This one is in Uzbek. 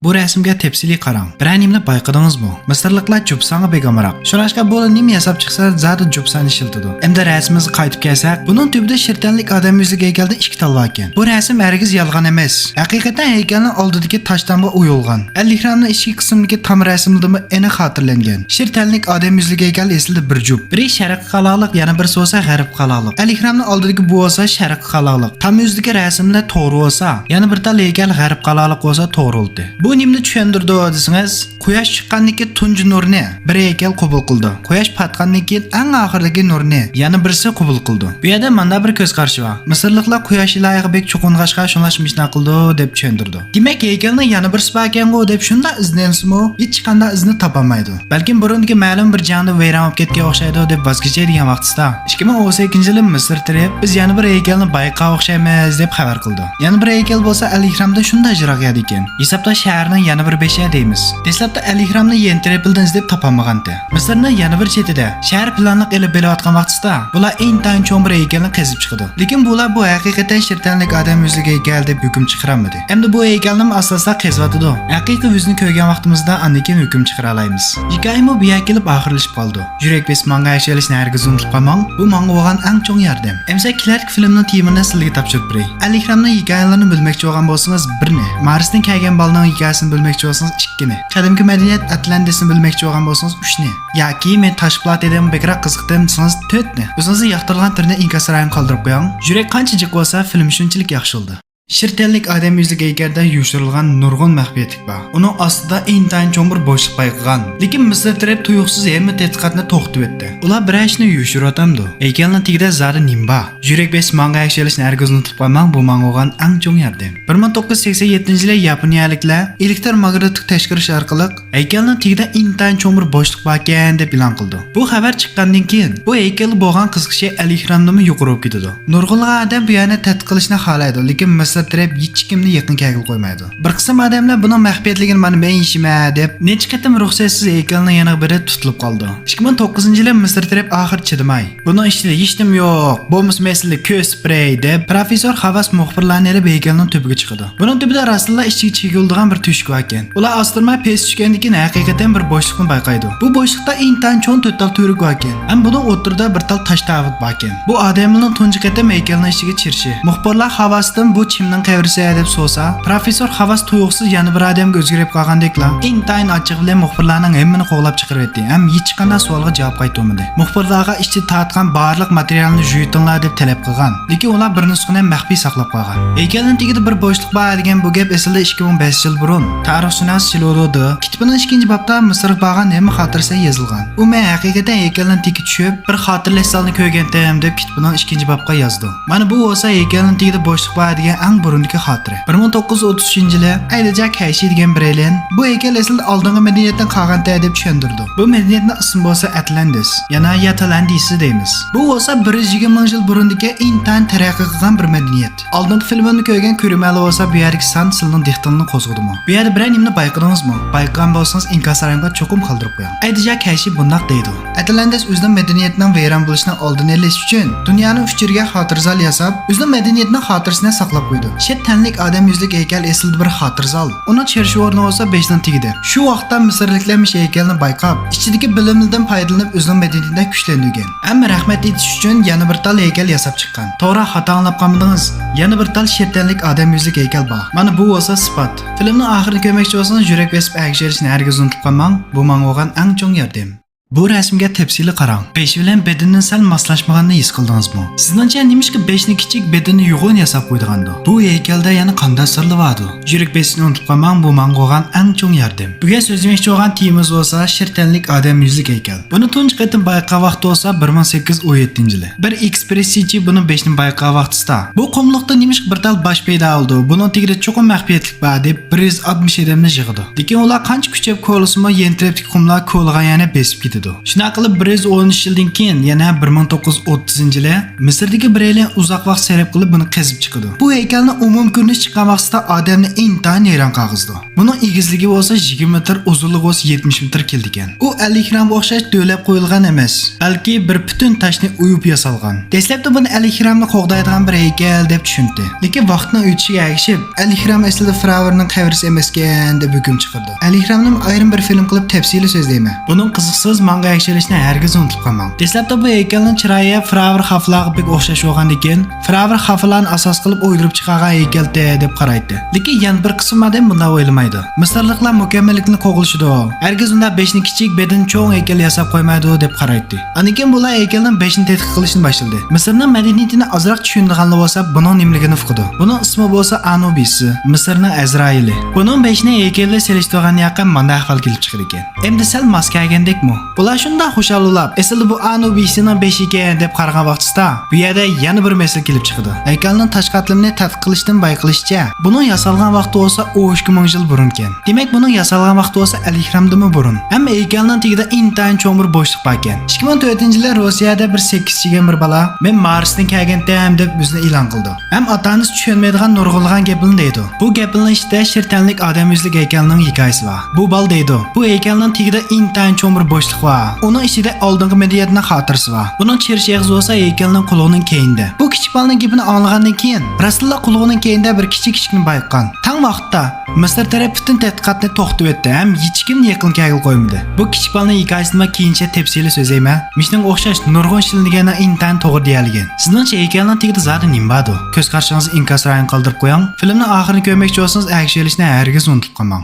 Bu rasmga tepsili qarang. Biranimni bayqadingizmi? Misrliklar jupsanga begamroq. Shunashqa bu nima yasab chiqsa, zada jupsani ishiltidi. Endi rasmimizga qaytib kelsak, buning tubida shirtanlik odam yuziga keldi ikki talva ekan. Bu rasm hargiz yolg'on emas. Haqiqatan haykalning oldidagi toshdanba uyulgan. Al-Ihramning ichki qismidagi tam rasmidimi aniq xotirlangan. Shirtanlik odam yuziga keldi esildi bir jup. Biri sharq qaloqlik, yana bir so'sa g'arb qaloqlik. Al-Ihramning oldidagi bu bo'lsa sharq qaloqlik. Tam yuzdagi rasmda to'g'ri bo'lsa, yana bir tal haykal g'arb qaloqlik bo'lsa to'g'ri bo'ldi. Bu nimni tushundirdi desangiz, quyosh chiqqandan keyin tunji nurni bir haykal qabul qildi. Quyosh patgandan keyin eng oxirdagi nurni yana birisi qabul qildi. Bu yerda mana bir ko'z qarashi bor. Misrliklar quyosh ilohiga bek cho'qing'ashqa shunlashmishna qildi deb tushundirdi. Demak, haykalning yana bir sifakengo deb shunda izlansimi, hech qanday izni topolmaydi. Balkim burungi ma'lum bir jangda vayron olib ketgan o'xshaydi deb voz kechadigan vaqtida 2018-yili Misr taraf biz yana bir haykalni bayqa o'xshaymiz deb xabar qildi. Yana bir haykal bo'lsa Al-Ihramda shunday ijroq edi ekan. Hisobda shaharning yana bir beshi deymiz. Deslabda Al-Ihramni yentirepildan izlab topolmagandi. Misrning yana bir chetida shahar planliq elib belayotgan vaqtida bular intayin cho'ng bir haykalni qazib chiqdi. Lekin bular bu haqiqatan shirtanlik odam yuziga haykal deb hukm chiqaramadi. Endi bu haykalni asosda qaziyotdi. Haqiqiy yuzni ko'rgan vaqtimizda andikin hukm chiqara olamiz. Hikoyami bu yerga kelib oxirlashib qoldi. Yurak bes manga aytishni hargiz unutib qolmang. Bu menga bo'lgan eng cho'ng yordam. Emsa Clark filmning temini sizlarga topshirib beray. Al-Ihramning hikoyalarini bilmoqchi bo'lgan bo'lsangiz birni, Marsdan kelgan balning hikoyasini bilmoqchi bo'lsangiz ikkini, qadimgi madaniyat Atlantisni bilmoqchi bo'lgan bo'lsangiz uchni, yoki men Toshpo'lat edam bekroq qiziqdim desangiz to'rtni. O'zingizni yoqtirgan turni inkasarani qoldirib qo'ying. Yurak qancha jiq bo'lsa, film shunchalik yaxshi bo'ldi. Shirtanlik odam yuziga egarda yushirilgan nurg'un maxfiyatlik bor. Uning ostida intayin cho'ng bir bo'shliq payqagan. Lekin Misr taraf tuyuqsiz hamma tadqiqotni to'xtatib o'tdi. Ular bir ishni yushiratamdi. Haykalning tagida zari nimba. Yurak bes manga aytishni hargiz unutib qo'ymang, bu menga bo'lgan eng cho'ng yordam. 1987-yilda yaponiyaliklar elektromagnetik tashkirish orqali haykalning tagida intayin cho'ng bir bo'shliq bor ekan deb e'lon qildi. Bu xabar chiqqandan keyin bu haykal bo'lgan qiziqishi Al-Ihramni yuqori olib ketdi. Nurg'unlar odam bu yana tadqiq qilishni xohlaydi, lekin taraf hech kimni yaqin kelgil qo'ymaydi. Bir qism odamlar buning maxfiyatligini mana men ishima deb necha qatim ruxsatsiz haykalning yana biri tutilib qoldi. 2009-yili Misr taraf oxir chidamay, buni ishla hechnim yo'q, bo'lmas masala ko'z spray deb professor Havas muxbirlarni elib haykalning tubiga chiqdi. Buning tubida rasululloh ichiga chekildigan bir tushuk ekan. Ular ostirma pes tushgandan keyin haqiqatan bir bo'shliqni bayqaydi. Bu bo'shliqda intayin cho'ng to'tal tuyruq ekan. Ham buning o'rtada bir tal tosh tavit bor ekan. Bu odamning tunji qatam haykalning ichiga chirishi. Muxbirlar Havasdan bu chimning qavrisi deb so'sa, professor Havas tuyuqsiz yana bir odamga o'zgarib qolgandeklar. Intayin ochiq bilan muxbirlarning hammani qo'g'lab chiqarib etdi. Ham hech qanday savolga javob qaytarmadi. Muxbirlarga ichida tatgan barliq materialni yuyitinglar deb talab qilgan. Lekin ular bir nusxani maxfiy saqlab qolgan. Haykalning tagida bir bo'shliq bor degan bu gap eslida 2005-yil burun tarixshunos Shilolodi kitobining 2-bobda Misr bo'lgan hamma xotirasi yozilgan. U men haqiqatan haykalning tagi tushib, bir xotirlashsalni ko'rgandim deb kitobining 2-bobga yozdi. Mana bu bo'lsa haykalning tagida bo'shliq bor degan eng burungi xotira. 1933-yili Aydajak Hayshi degan bir elin bu haykal aslida oldingi madaniyatdan qolganda deb tushundirdi. Bu madaniyatning ismi bo'lsa Atlantis, yana Atlantis deymiz. Bu bo'lsa 120 ming yil burundagi intayin taraqqiy qilgan bir madaniyat. Oldingi filmni ko'rgan ko'rmali bo'lsa bu yerga san silning dehtonini qo'zg'adimi? Bu yerda bir nimani bayqadingizmi? Bayqagan bo'lsangiz inkasaranga cho'qim qoldirib qo'ying. Aydajak Hayshi bundoq deydi. Atlantis o'zining madaniyatining vayron bo'lishining oldini olish uchun dunyoni uchirga xotirzal yasab, o'zining madaniyatining xotirasini saqlab qo'ydi. Shirtanlik odam yuzlik haykal esildi bir xotirzal. Uni chirish o'rni bo'lsa 5 dan tegdi. Shu vaqtda Misrliklar haykalni bayqab, ichidagi bilimlardan foydalanib o'zining madaniyatida kuchlangan. Ammo rahmat etish uchun yana bir tal haykal yasab chiqqan. To'g'ri xato anglab qolmadingiz. Yana bir tal shirtanlik odam yuzlik haykal bor. Mana bu bo'lsa sifat. Filmning oxirini ko'rmoqchi bo'lsangiz yurak besib akshirishni hargiz unutib qolmang. Bu menga bo'lgan eng cho'ng yordam. Bu rasmga tepsili qarang. 5 bilan bedenning sal moslashmaganini his qildingizmi? Sizningcha nimishki 5 ni kichik bedenni yo'g'on yasab qo'ydigandi? Bu haykalda yana qanday sirli bordi? Yurak besini unutib qolmang, bu menga bo'lgan eng cho'ng yordam. Bugun so'zlamoqchi bo'lgan temamiz bo'lsa shirtanlik odam yuzlik haykal. Buni tunji qatim bayqa vaqti bo'lsa 1817-yili. Bir ekspressiyachi buni 5 ni bayqa vaqtida. Bu qumliqda nimishki bir tal bosh paydo oldi. Buning tagida cho'qim maxfiyatlik bor deb 160 odamni yig'di. Lekin ular qancha kuchab ko'lisimi yentiribdik qumlar ko'lg'an yana besib ketdi. ketadi. Shuna qilib 113 yildan keyin yana 1930-yili Misrdagi bir alien uzoq vaqt sarf qilib buni qazib chiqadi. Bu haykalni umum ko'rinish chiqqan vaqtda odamni intayin hayron qolg'izdi. Buning egizligi bo'lsa 20 metr, uzunligi bo'lsa 70 metr keldi ekan. U 50 grammga o'xshash do'lab qo'yilgan emas, balki bir butun toshni uyib yasalgan. Dastlabda buni 50 grammni qo'g'daydigan bir haykal deb tushundi. Lekin vaqtning o'tishiga ergishib 50 gramm aslida Fravurning qabrisi emaskan deb hukm chiqardi. 50 grammni ayrim bir film qilib tafsili so'zlayman. Buning qiziqsiz manga yakshilishni hargiz unutib qolmang. Dastlabda bu haykalning chiroyi Fravur xaflaga pek o'xshash bo'lgandan keyin Fravur xaflarni asos qilib o'ydirib chiqargan haykalda deb qaraydi. Lekin yana bir qism odam bunday o'ylamaydi. Misrliklar mukammallikni qo'g'ilishidi. Hargiz unda 5 kichik beden cho'ng haykal yasab qo'ymaydi deb qaraydi. Anikin bular haykalning 5ni tadqiq qilishni boshladi. Misrning madaniyatini ozroq tushunadiganlar bo'lsa, buning nimaligini uqdi. Buning ismi bo'lsa Anubis, Misrning Azraili. Buning 5ni haykalga selishtirgan yaqin mana ahvol kelib chiqar ekan. Endi sal mos kelgandekmi? Bular shunda xushalolab, asli bu Anubisning 5 ekan deb qaragan vaqtida, bu yerda yana bir masala kelib chiqdi. Haykalning tashqi qatlamini tadqiq qilishdan bayqilishicha, buning yasalgan vaqti bo'lsa 2000 yil burun ekan. Demak, buning yasalgan vaqti bo'lsa 50 grammdan burun. Hamma haykalning tagida intayin cho'ng bir bo'shliq bor ekan. 2004-yilda Rossiyada bir 8 chigan bir bola men Marsdan kelgandim deb o'zini e'lon qildi. Ham otamiz tushunmaydigan nurg'ulg'an gapini deydi. Bu gapning ichida shirtanlik odam yuzli haykalning hikoyasi bor. Bu bal deydi. Bu haykalning tagida intayin cho'ng bir bo'shliq bor. Uning ichida oldingi madaniyatning xotirasi bor. Buning chirish eg'iz bo'lsa haykalning qulog'ining keyinda. Bu kichik bolaning gapini anglagandan keyin Rasululloh qulog'ining keyinda bir kichikni bayqagan. Tang vaqtda Misr taraf butun tadqiqotni to'xtatib o'tdi. Ham hech kim yaqin kelgil qo'ymadi. Bu kichik bolaning hikoyasini keyincha tafsili so'zlayman. Mishning o'xshash nurg'un shilligini intayin to'g'ri deyilgan. Sizningcha haykalning tagida zodi nima bor? Ko'z qarshingizni inkas rayon qoldirib qo'ying. Filmning oxirini ko'rmoqchi bo'lsangiz, akshilishni hargiz unutib qolmang.